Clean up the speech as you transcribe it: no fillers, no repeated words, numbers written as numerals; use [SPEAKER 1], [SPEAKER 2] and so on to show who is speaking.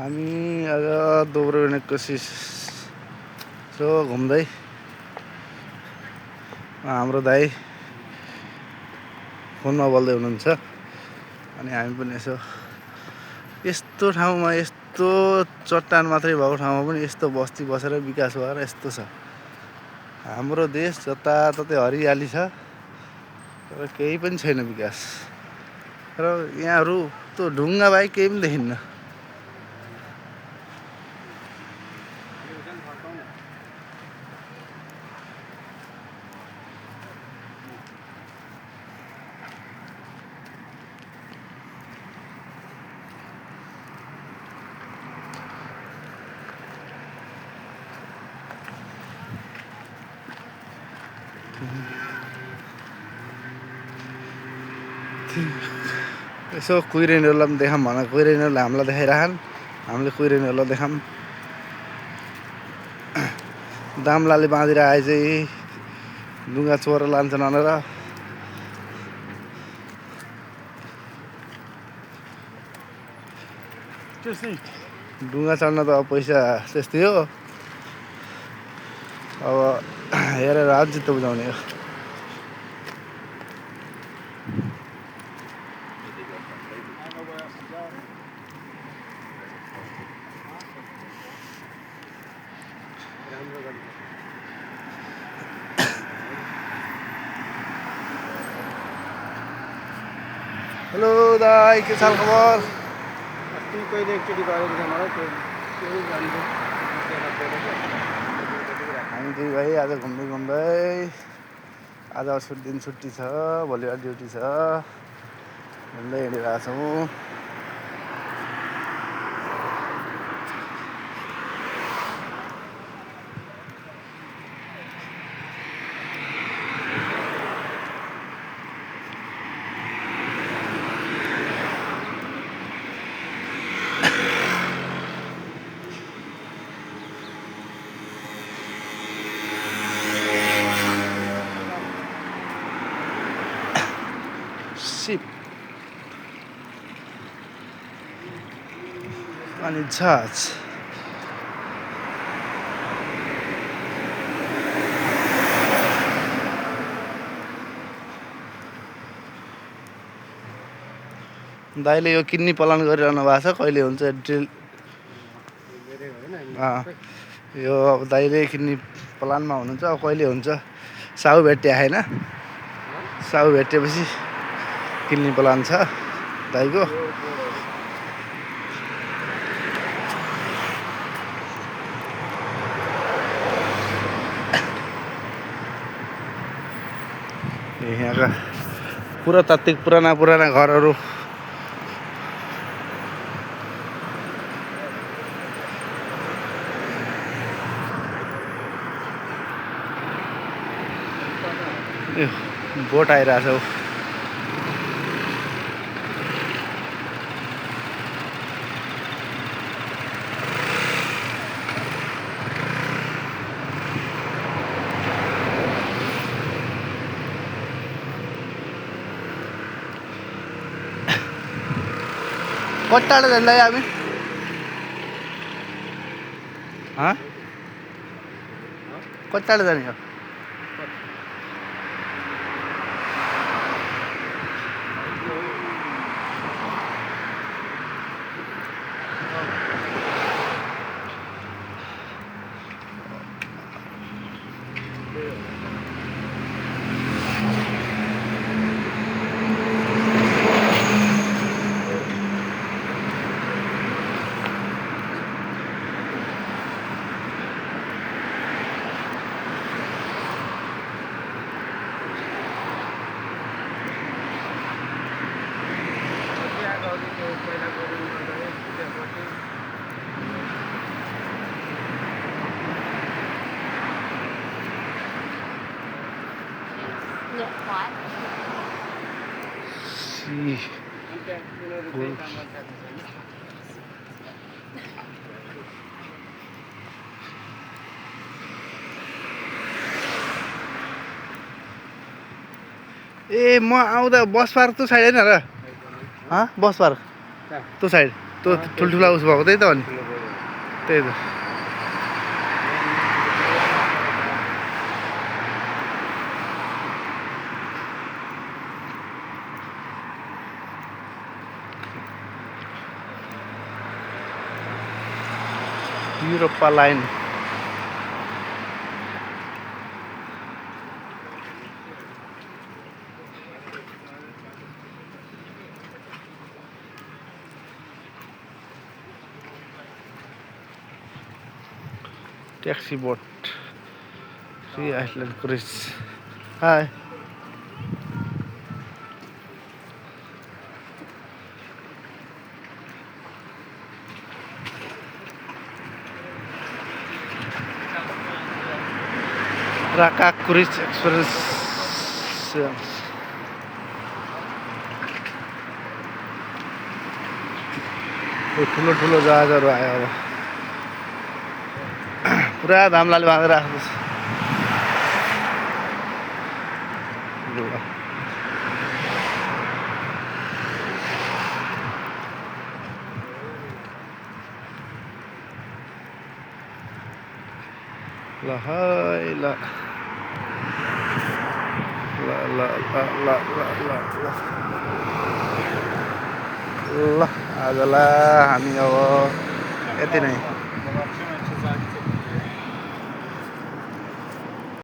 [SPEAKER 1] हामी आज दोब्रोने कोसिस सो घुम्दै हाम्रो दाइ फोनमा बोल्दै हुनुहुन्छ अनि हामी पनि यसो यस्तो ठाउँमा यस्तो चट्टान मात्रै भएको ठाउँमा पनि यस्तो बस्ती बसेर विकास भएर यस्तो छ। हाम्रो देश जताततै हरियाली छ तर केही पनि छैन विकास। र यहाँहरू त्यो ढुङ्गा बाहेक केही पनि देखिन्न। यसो कुहिरेनीहरूलाई पनि देखाऊँ भनेर कुहिरेनीहरूले हामीलाई देखाइरहन्, हामीले कुहिरेनीहरूलाई देखाऊँ। दामलाले बाँधेर आए चाहिँ ढुङ्गा चोरेर लान्छन् भनेर। ढुङ्गा चढ्न त अब पैसा त्यस्तै हो। अब हेरेर हात चित्त बुझाउने हो। हेलो दाइ, के छ खबर? हामी दुई भाइ आज घुम्दै आज दिन छुट्टी छ, भोलिबाट ड्युटी छ, घुम्दै हिँडिरहेको छौँ। अनि जहाज दाइले यो किन्नी प्लान गरिरहनु भएको छ, कहिले हुन्छ ड्रिल। यो अब दाइले किन्नी प्लानमा हुनुहुन्छ, अब कहिले हुन्छ। साहु भेट्टे आएन, साहु भेटेपछि किन्नी प्लान छ दाइको। यहाँका पुरातात्विक पुराना घरहरू बोट आइरहेछ। कति टाढो जाँदा हामी कति टाढो जाने हो? ए म आउँदा बस पार्क त्यो साइड होइन र? बस पार्क त्यो साइड यस्तो ठुल्ठुला उस भएको त्यही त हो नि त्यही त युरोपा लाइन ट्याक्सी बोट सी आइसल्यान्ड क्रुज हाय राका क्रुज एक्सप्रेस ठुलो ठुलो जहाजहरू आयो अब पुरा धामलाले बाँधेर राख्दो छ ल है ल ल ल ल ल ल ल ल आजलाई हामी अब यति नै